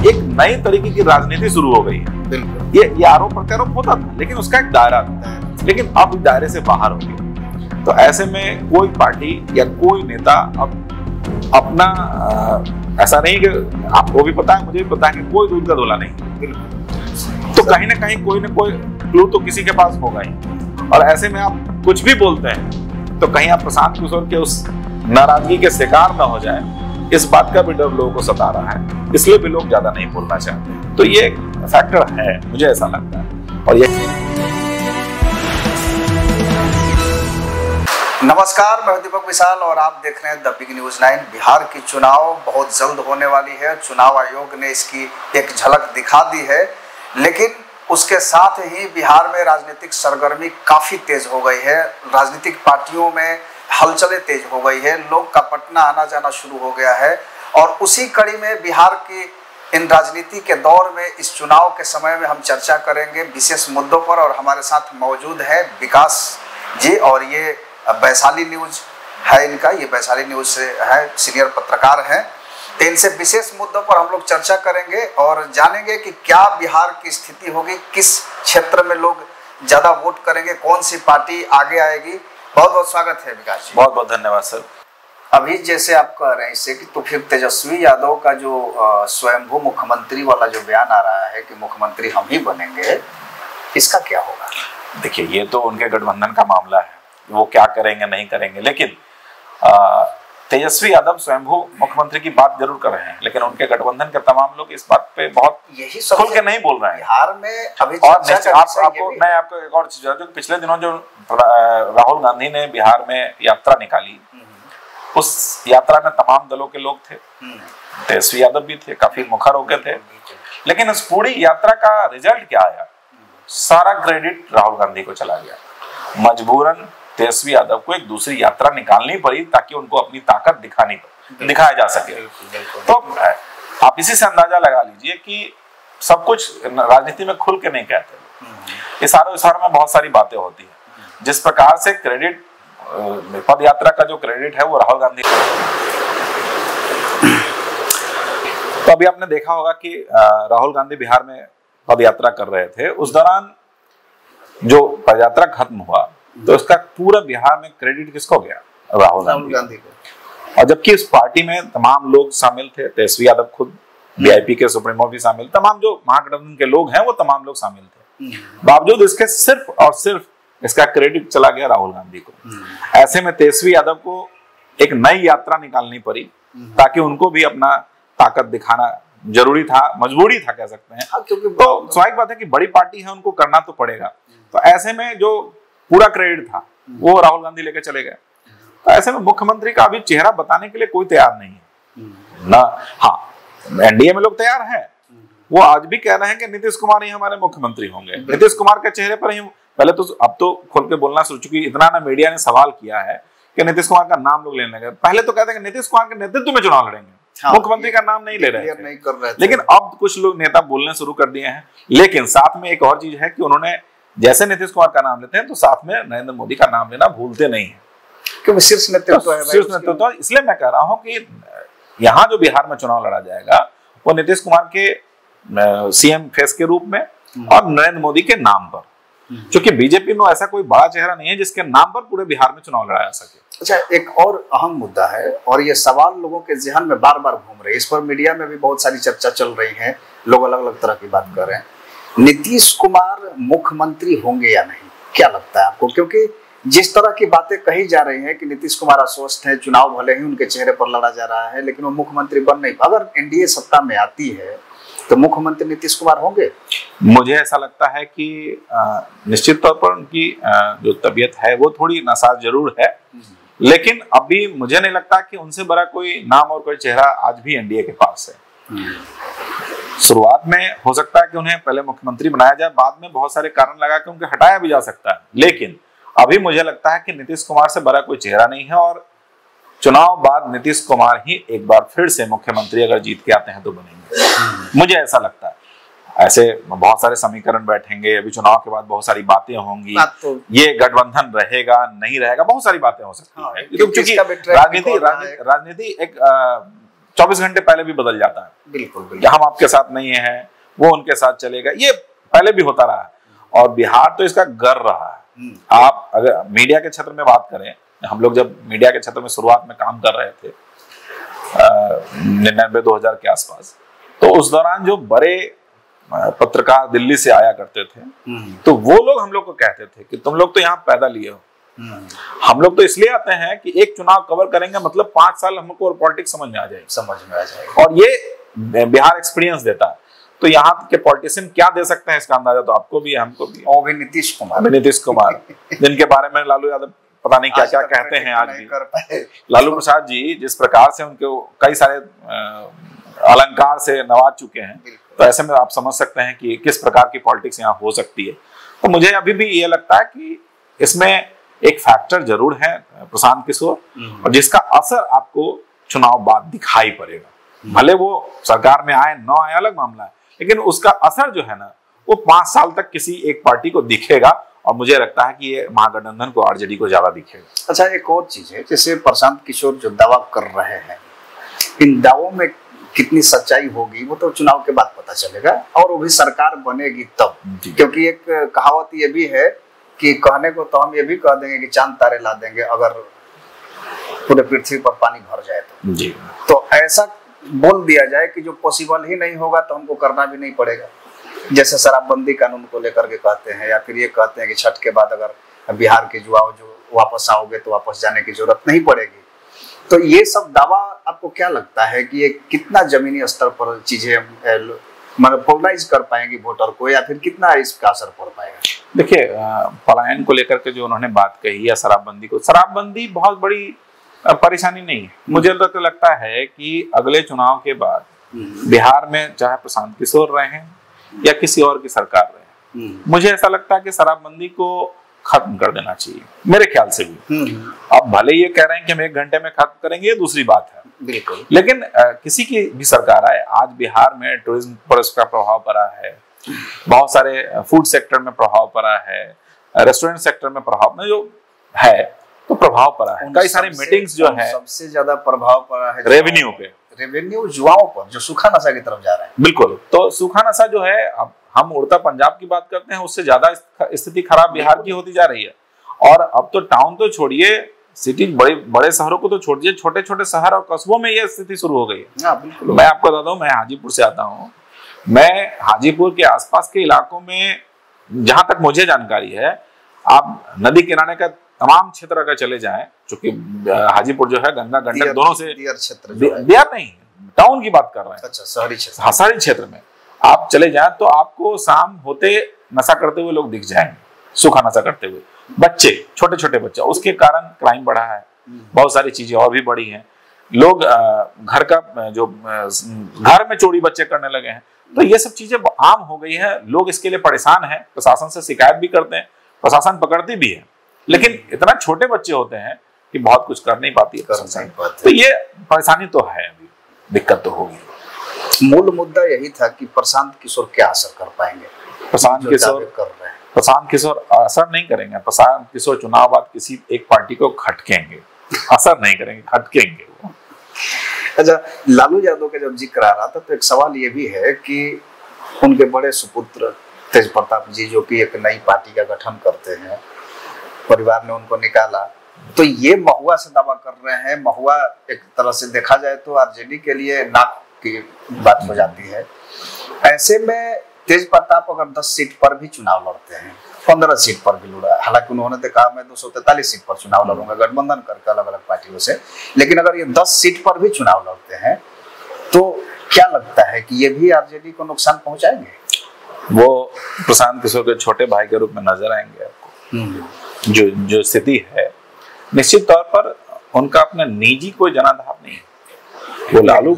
एक नई तरीके की राजनीति शुरू हो गई है। बिल्कुल। ये आरोप प्रत्यारोप होता था, लेकिन उसका एक दायरा था, लेकिन अब दायरे से बाहर हो गया। तो ऐसे में कोई पार्टी या कोई नेता अब अपना ऐसा नहीं कि आपको भी पता है, मुझे भी पता है कि कोई दूध का धोला नहीं, तो कहीं ना कहीं कोई ना कोई क्लू तो किसी के पास होगा ही। और ऐसे में आप कुछ भी बोलते हैं तो कहीं आप प्रशांत किशोर के उस नाराजगी के शिकार न हो जाए, इस बात का भी डर लोगों को सता रहा है, इसलिए भी लोग ज्यादा नहीं बोलना चाहते। तो ये फैक्टर है, मुझे ऐसा लगता है। और ये नमस्कार, मैं दीपक विशाल और आप देख रहे हैं द बिग न्यूज 9। बिहार की चुनाव बहुत जल्द होने वाली है। चुनाव आयोग ने इसकी एक झलक दिखा दी है, लेकिन उसके साथ ही बिहार में राजनीतिक सरगर्मी काफी तेज हो गई है। राजनीतिक पार्टियों में हलचलें तेज हो गई है, लोग का पटना आना जाना शुरू हो गया है। और उसी कड़ी में बिहार की इन राजनीति के दौर में इस चुनाव के समय में हम चर्चा करेंगे विशेष मुद्दों पर। और हमारे साथ मौजूद है विकास जी, और ये वैशाली न्यूज है इनका, ये वैशाली न्यूज से है, सीनियर पत्रकार हैं। तो इनसे विशेष मुद्दों पर हम लोग चर्चा करेंगे और जानेंगे कि क्या बिहार की स्थिति होगी, किस क्षेत्र में लोग ज्यादा वोट करेंगे, कौन सी पार्टी आगे आएगी। बहुत बहुत स्वागत है विकास जी। बहुत बहुत धन्यवाद सर। अभी जैसे आप कह रहे हैं इससे कि तो फिर तेजस्वी यादव का जो स्वयंभू मुख्यमंत्री वाला जो बयान आ रहा है कि मुख्यमंत्री हम ही बनेंगे, इसका क्या होगा? देखिए, ये तो उनके गठबंधन का मामला है, वो क्या करेंगे नहीं करेंगे, लेकिन तेजस्वी यादव स्वयंभू मुख्यमंत्री की बात जरूर कर रहे हैं, लेकिन उनके गठबंधन के तमाम लोग इस बात पे बहुत यही खुल के नहीं बोल रहे हैं। बिहार में अभी और मैं आपको एक और चीज, जो पिछले दिनों जो राहुल गांधी ने बिहार में यात्रा निकाली, उस यात्रा में तमाम दलों के लोग थे, तेजस्वी यादव भी थे, काफी मुखर होके थे, लेकिन उस पूरी यात्रा का रिजल्ट क्या आया? सारा क्रेडिट राहुल गांधी को चला गया। मजबूरन तेजस्वी यादव को एक दूसरी यात्रा निकालनी पड़ी ताकि उनको अपनी ताकत दिखाया जा सके। तो आप इसी से अंदाजा लगा लीजिए कि सब कुछ राजनीति में खुल के नहीं कहते, इशारों में बहुत सारी बातें होती हैं। जिस प्रकार से क्रेडिट, पद यात्रा का जो क्रेडिट है वो राहुल गांधी, तो अभी आपने देखा होगा कि राहुल गांधी बिहार में पद यात्रा कर रहे थे, उस दौरान जो पद यात्रा खत्म हुआ तो उसका पूरा बिहार में क्रेडिट किसको गया? राहुल गांधी को। और जबकि इस पार्टी में तमाम लोग शामिल थे, तेजस्वी यादव खुद, वीआईपी के सुप्रीमो भी शामिल, तमाम जो महागठबंधन के लोग हैं वो तमाम लोग शामिल थे। बावजूद इसके सिर्फ और सिर्फ इसका क्रेडिट चला गया राहुल गांधी को। ऐसे में तेजस्वी यादव को एक नई यात्रा निकालनी पड़ी ताकि उनको भी अपना ताकत दिखाना जरूरी था, मजबूरी था कह सकते हैं, क्योंकि तो स्वाभाविक बात है कि बड़ी पार्टी है, उनको करना तो पड़ेगा। तो ऐसे में जो पूरा क्रेडिट था वो राहुल गांधी लेके चले गए। तो ऐसे में मुख्यमंत्री का अभी चेहरा बताने के लिए कोई तैयार नहीं है ना। हाँ, एनडीए में लोग तैयार हैं, वो आज भी कह रहे हैं कि नीतीश कुमार ही हमारे मुख्यमंत्री होंगे। नीतीश कुमार के चेहरे पर ही पहले तो, अब तो खुल के बोलना शुरू, चुकी इतना ना मीडिया ने सवाल किया है कि नीतीश कुमार का नाम लोग लेने लगे। पहले तो कहते हैं कि नीतीश कुमार के नेतृत्व में चुनाव लड़ेंगे, मुख्यमंत्री का नाम नहीं ले रहे थे। लेकिन अब कुछ लोग नेता बोलने शुरू कर दिए हैं। लेकिन साथ में एक और चीज है कि उन्होंने जैसे नीतीश कुमार का नाम लेते हैं तो साथ में नरेंद्र मोदी का नाम लेना भूलते नहीं है, क्योंकि शीर्ष नेतृत्व है। शीर्ष नेतृत्व, इसलिए मैं कह रहा हूं कि यहाँ जो बिहार में चुनाव लड़ा जाएगा वो नीतीश कुमार के सीएम फेस के रूप में और नरेंद्र मोदी के नाम पर, क्योंकि बीजेपी में ऐसा कोई बड़ा चेहरा नहीं है जिसके नाम पर पूरे बिहार में चुनाव लड़ाया सके। अच्छा, एक और अहम मुद्दा है और ये सवाल लोगों के ज़हन में बार बार घूम रहे हैं, इस पर मीडिया में भी बहुत सारी चर्चा चल रही है, लोग अलग अलग तरह की बात कर रहे हैं। नीतीश कुमार मुख्यमंत्री होंगे या नहीं, क्या लगता है आपको? क्योंकि जिस तरह की बातें कही जा रही हैं कि नीतीश कुमार अस्वस्थ है, चुनाव भले ही उनके चेहरे पर लड़ा जा रहा है, लेकिन वो मुख्यमंत्री बन नहीं, अगर एनडीए सत्ता में आती है तो मुख्यमंत्री नीतीश कुमार होंगे? मुझे ऐसा लगता है कि निश्चित तौर पर उनकी जो तबीयत है वो थोड़ी नासाज जरूर है, लेकिन अभी मुझे नहीं लगता कि उनसे बड़ा कोई नाम और कोई चेहरा आज भी एनडीए के पास है। शुरुआत में हो सकता है कि उन्हें पहले मुख्यमंत्री बनाया जाए, बाद में बहुत सारे कारण लगा के उनके हटाया भी जा सकता है, लेकिन अभी मुझे लगता है कि नीतीश कुमार से बड़ा कोई चेहरा नहीं है और चुनाव बाद नीतीश कुमार ही एक बार फिर से मुख्यमंत्री अगर जीत के आते हैं तो बनेंगे, मुझे ऐसा लगता है। ऐसे बहुत सारे समीकरण बैठेंगे, अभी चुनाव के बाद बहुत सारी बातें होंगी, ये गठबंधन रहेगा नहीं रहेगा, बहुत सारी बातें हो सकती है, क्योंकि राजनीति एक 24 घंटे पहले भी बदल जाता है। बिल्कुल कि बिल्कुल। हम आपके साथ नहीं है, वो उनके साथ चलेगा, ये पहले भी होता रहा है। और बिहार तो इसका गर्व रहा है। आप अगर मीडिया के क्षेत्र में बात करें, हम लोग जब मीडिया के क्षेत्र में शुरुआत में काम कर रहे थे 99-2000 के आसपास, तो उस दौरान जो बड़े पत्रकार दिल्ली से आया करते थे, तो वो लोग हम लोग को कहते थे कि तुम लोग तो यहाँ पैदा लिए हो, हम लोग तो इसलिए आते हैं कि एक चुनाव कवर करेंगे, मतलब 5 साल हमको पॉलिटिक्स समझ में आ जाएगी। और ये बिहार एक्सपीरियंस देता है। तो यहाँ के पॉलिटिशियन क्या दे सकते हैं इसका अंदाजा तो आपको भी है, हमको भी। और भी नीतीश कुमार जिनके बारे में लालू यादव पता नहीं क्या क्या कहते हैं आज भी। लालू प्रसाद जी जिस प्रकार से उनको कई सारे अलंकार से नवाज चुके हैं, तो ऐसे में आप समझ सकते हैं कि किस प्रकार की पॉलिटिक्स यहाँ हो सकती है। तो मुझे अभी भी ये लगता है कि इसमें एक फैक्टर जरूर है प्रशांत किशोर, और जिसका असर आपको चुनाव बाद दिखाई पड़ेगा। भले वो सरकार में आए न आए अलग मामला है, लेकिन उसका असर जो है ना, वो 5 साल तक किसी एक पार्टी को दिखेगा, और मुझे लगता है कि ये महागठबंधन को, आरजेडी को ज्यादा दिखेगा। अच्छा, एक और चीज है, जैसे प्रशांत किशोर जो दावा कर रहे हैं, इन दावों में कितनी सच्चाई होगी वो तो चुनाव के बाद पता चलेगा, और वो भी सरकार बनेगी तब। क्योंकि एक कहावत ये भी है कि कहने को तो हम ये भी कह देंगे कि चांद तारे ला देंगे अगर पूरे पृथ्वी पर पानी भर जाए तो जी। तो ऐसा बोल दिया जाए कि जो पॉसिबल ही नहीं होगा तो हमको करना भी नहीं पड़ेगा। जैसे शराबबंदी कानून को लेकर के कहते हैं, या फिर ये कहते हैं कि छठ के बाद अगर बिहार के युवाओं जो वापस आओगे तो वापस जाने की जरूरत नहीं पड़ेगी। तो ये सब दावा आपको क्या लगता है कि ये कितना जमीनी स्तर पर चीजें मतलब पोलराइज कर पाएंगी वोटर को, या फिर कितना इसका असर पड़ पाएगा? देखिए, पलायन को लेकर के जो उन्होंने बात कही या शराबबंदी को, शराबबंदी बहुत बड़ी परेशानी नहीं है। मुझे तो लगता है कि अगले चुनाव के बाद बिहार में चाहे प्रशांत किशोर रहे या किसी और की सरकार रहे, मुझे ऐसा लगता है कि शराबबंदी को खत्म कर देना चाहिए, मेरे ख्याल से भी। अब भले ये कह रहे हैं कि हम 1 घंटे में खत्म करेंगे, ये दूसरी बात है, बिल्कुल। लेकिन किसी की भी सरकार आए, आज बिहार में टूरिज्म पर उसका प्रभाव पड़ा है, बहुत सारे फूड सेक्टर में प्रभाव पड़ा है, रेस्टोरेंट सेक्टर में प्रभाव में जो है तो प्रभाव पड़ा है। कई सारे मीटिंग्स जो है, सबसे ज्यादा प्रभाव पड़ा है रेवेन्यू पे, रेवेन्यू युवाओं पर जो सूखा नशा की तरफ जा रहा है। बिल्कुल। तो सूखा नशा जो है, अब हम उड़ता पंजाब की बात करते हैं, उससे ज्यादा स्थिति खराब बिहार की होती जा रही है। और अब तो टाउन तो छोड़िए, सिटी बड़े शहरों को तो छोड़िए, छोटे छोटे शहर और कस्बों में ये स्थिति शुरू हो गई है। मैं आपको बता दूं, मैं हाजीपुर से आता हूँ। मैं हाजीपुर के आसपास के इलाकों में, जहां तक मुझे जानकारी है, आप नदी किनारे का तमाम क्षेत्र अगर चले जाएं, चूंकि हाजीपुर जो है गंगा गंडक दोनों से, दियर नहीं, टाउन की बात कर रहे हैं। अच्छा, शहरी क्षेत्र। हाँ, शहरी क्षेत्र में आप चले जाएं तो आपको शाम होते नशा करते हुए लोग दिख जाएंगे, सूखा नशा करते हुए बच्चे, छोटे छोटे बच्चे। उसके कारण क्राइम बढ़ा है, बहुत सारी चीजें और भी बढ़ी हैं। लोग घर का जो घर में चोरी बच्चे करने लगे हैं। तो ये सब चीजें आम हो गई है, लोग इसके लिए परेशान हैं, प्रशासन से शिकायत भी करते हैं, प्रशासन पकड़ती भी है, लेकिन इतना छोटे बच्चे होते हैं कि बहुत कुछ कर नहीं पाती है। तो ये परेशानी तो है, अभी दिक्कत तो होगी। मूल मुद्दा यही था कि प्रशांत किशोर क्या असर कर पाएंगे। प्रशांत किशोर असर नहीं करेंगे। प्रशांत किशोर चुनाव बाद किसी एक पार्टी को खटकेंगे, असर नहीं करेंगे, खटकेंगे वो। अच्छा, लालू यादव का जब जिक्र आ रहा था तो एक सवाल ये भी है कि उनके बड़े सुपुत्र तेज प्रताप जी, जो कि एक नई पार्टी का गठन करते हैं, परिवार ने उनको निकाला, तो ये महुआ से दावा कर रहे हैं। महुआ एक तरह से देखा जाए तो आरजेडी के लिए नाक की बात हो जाती है। ऐसे में तेज प्रताप अगर 10 सीट पर भी चुनाव लड़ते हैं, 15 सीट पर भी लड़ा, हालांकि उन्होंने तो कहा मैं 243 सीट पर चुनाव लड़ूंगा गठबंधन करके अलग अलग पार्टियों से, लेकिन अगर ये 10 सीट पर भी चुनाव लड़ते हैं तो क्या लगता है कि ये भी आरजेडी को नुकसान पहुंचाएंगे? वो प्रशांत किशोर के छोटे भाई के रूप में नजर आएंगे आपको। जो स्थिति है, निश्चित तौर पर उनका अपना निजी कोई जनाधार नहीं है। वो लालू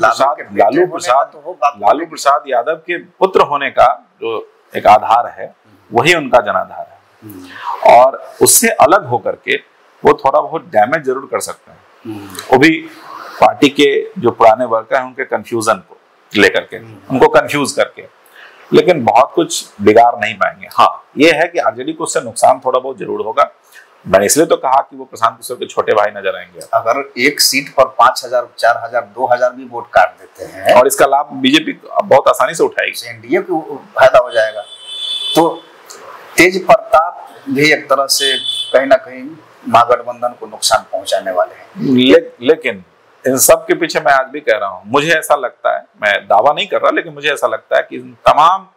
प्रसाद यादव के पुत्र होने का जो एक आधार है, वही उनका जनाधार है। और उससे अलग होकर के वो थोड़ा बहुत डैमेज जरूर कर सकते हैं, वो भी पार्टी के जो पुराने वर्कर हैं उनके कंफ्यूजन को लेकर के, उनको कंफ्यूज करके, लेकिन बहुत कुछ बिगाड़ नहीं पाएंगे। हाँ, ये है कि आरजेडी को उससे नुकसान थोड़ा बहुत जरूर होगा। मैंने इसलिए तो कहा कि वो प्रशांत किशोर के छोटे भाई नजर आएंगे। अगर एक सीट पर 5,000, 4,000, 2,000 भी वोट काट देते हैं और इसका लाभ बीजेपी बहुत आसानी से उठाएगी, एनडीए को फायदा हो जाएगा। तो तेज प्रताप भी एक तरह से कहीं ना कहीं महागठबंधन को नुकसान पहुंचाने वाले हैं। लेकिन इन सब के पीछे मैं आज भी कह रहा हूं, मुझे ऐसा लगता है, मैं दावा नहीं कर रहा, लेकिन मुझे ऐसा लगता है कि इन तमाम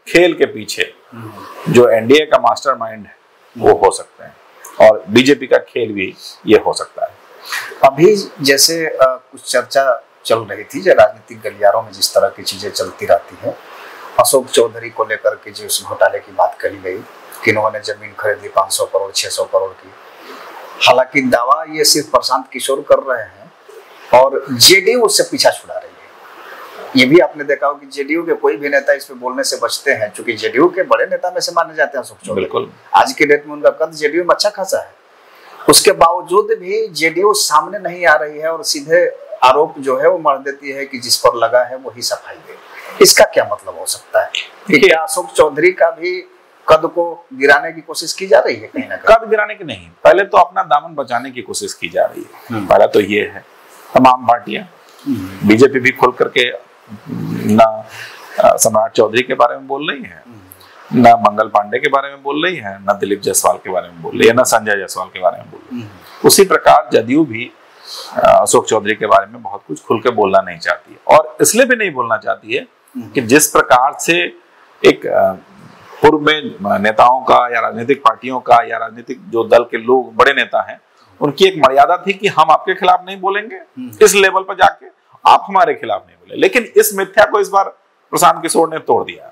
खेल के पीछे जो एनडीए का मास्टरमाइंड है वो हो सकते हैं, और बीजेपी का खेल भी ये हो सकता है। अभी जैसे कुछ चर्चा चल रही थी, जो राजनीतिक गलियारों में जिस तरह की चीजें चलती रहती है, अशोक चौधरी को लेकर के जो उस घोटाले की बात कही गई कि इन्होंने जमीन खरीदी 500 करोड़ 600 करोड़ की। हालांकि दावा ये सिर्फ प्रशांत किशोर कर रहे हैं और जेडीयू उससे पीछा छुड़ा रही है। ये भी आपने देखा हो कि जेडीयू के कोई भी नेता इस पे बोलने से बचते हैं, क्योंकि जेडीयू के बड़े नेता में से माने जाते हैं अशोक चौधरी। बिल्कुल, आज के डेट में उनका कद जेडीयू में अच्छा खासा है, उसके बावजूद भी जेडीयू सामने नहीं आ रही है और सीधे आरोप जो है वो मढ़ देती है कि जिस पर लगा है वही सफाई दे। इसका क्या मतलब हो सकता है कि क्या अशोक चौधरी का भी कद को गिराने की कोशिश की जा रही है? कहीं ना कहीं कद गिराने की नहीं, पहले तो अपना दामन बचाने की कोशिश की जा रही है। पहला तो ये है, तमाम पार्टियां, बीजेपी भी खुल करके ना सम्राट चौधरी के बारे में बोल रही है, ना मंगल पांडे के बारे में बोल रही है, ना दिलीप जायसवाल के बारे में बोल रही है, ना संजय जायसवाल के बारे में बोल रही है। उसी प्रकार जदयू भी अशोक चौधरी के बारे में बहुत कुछ खुल के बोलना नहीं चाहती है, और इसलिए भी नहीं बोलना चाहती है कि जिस प्रकार से एक पूर्व में नेताओं का या राजनीतिक पार्टियों का या राजनीतिक जो दल के लोग बड़े नेता हैं, उनकी एक मर्यादा थी कि हम आपके खिलाफ नहीं बोलेंगे, इस लेवल पर जाके आप हमारे खिलाफ नहीं बोले। लेकिन इस मिथ्या को इस बार प्रशांत किशोर ने तोड़ दिया।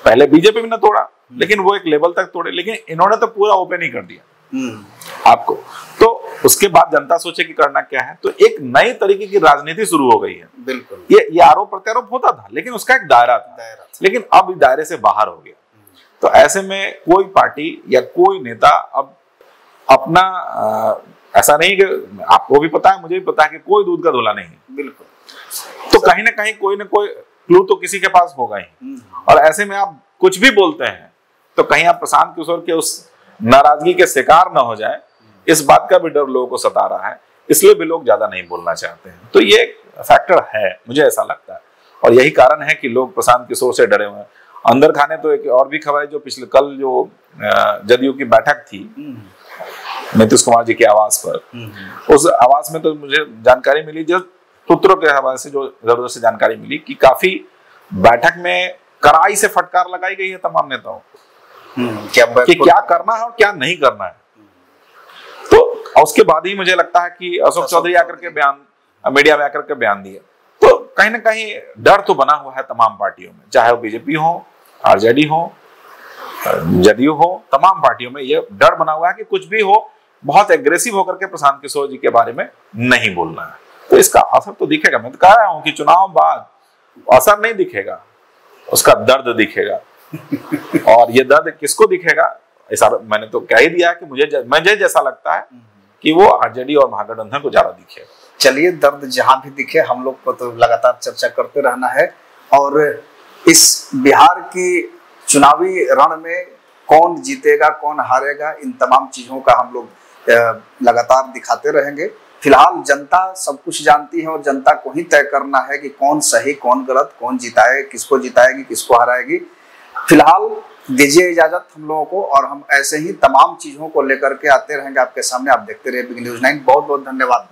पहले बीजेपी ने तोड़ा, लेकिन वो एक लेवल तक तोड़े, लेकिन इन्होंने तो पूरा ओपन ही कर दिया आपको। तो उसके बाद जनता सोचे कि करना क्या है, तो एक नई तरीके की राजनीति शुरू हो गई है। बिल्कुल, ये आरोप प्रत्यारोप होता था, लेकिन उसका एक दायरा था, लेकिन अब दायरे से बाहर हो गया। तो ऐसे में कोई पार्टी या कोई नेता अब अपना ऐसा नहीं कि आपको भी पता है, मुझे भी पता है कि कोई दूध का धुला नहीं है। बिल्कुल, तो कहीं ना कहीं कोई ना कोई क्लू तो किसी के पास होगा ही, और ऐसे में आप कुछ भी बोलते हैं तो कहीं आप प्रशांत किशोर के उस नाराजगी के शिकार न हो जाए, इस बात का भी डर लोगों को सता रहा है, इसलिए भी लोग ज्यादा नहीं बोलना चाहते हैं। तो ये फैक्टर है, मुझे ऐसा लगता है, और यही कारण है कि लोग प्रशांत किशोर से डरे हुए हैं। अंदर खाने तो एक और भी खबर है, जो पिछले कल जो जदयू की बैठक थी नीतीश कुमार जी के आवास पर, उस आवास में तो मुझे जानकारी मिली, जो सूत्रों के हवाले से जो जरूर से जानकारी मिली, कि काफी बैठक में कड़ाई से फटकार लगाई गई है तमाम नेताओं को कि क्या करना है और क्या नहीं करना है। तो उसके बाद ही मुझे लगता है कि अशोक चौधरी आकर के बयान, मीडिया में आकर के बयान दिए, तो कहीं ना कहीं डर तो बना हुआ है तमाम पार्टियों में, चाहे वो बीजेपी हो, आरजेडी हो, जदयू हो, तमाम पार्टियों में ये डर बना हुआ है कि कुछ भी हो, बहुत एग्रेसिव होकर के प्रशांत किशोर जी के बारे में नहीं बोलना है। तो इसका असर तो दिखेगा। मैं तो कह रहा हूं कि चुनाव बाद असर नहीं दिखेगा, उसका दर्द दिखेगा। और ये दर्द किसको दिखेगा, ऐसा मैंने तो कह ही दिया कि मुझे जैसा लगता है कि वो आरजेडी और महागठबंधन को ज्यादा दिखेगा। चलिए, दर्द जहां भी दिखे, हम लोग को तो लगातार चर्चा करते रहना है, और इस बिहार की चुनावी रण में कौन जीतेगा कौन हारेगा, इन तमाम चीजों का हम लोग लगातार दिखाते रहेंगे। फिलहाल जनता सब कुछ जानती है, और जनता को ही तय करना है कि कौन सही कौन गलत, कौन जिताए, किसको जिताएगी, किसको हराएगी। फिलहाल दीजिए इजाजत हम लोगों को, और हम ऐसे ही तमाम चीजों को लेकर के आते रहेंगे आपके सामने। आप देखते रहिए बिग न्यूज़ 9। बहुत बहुत धन्यवाद।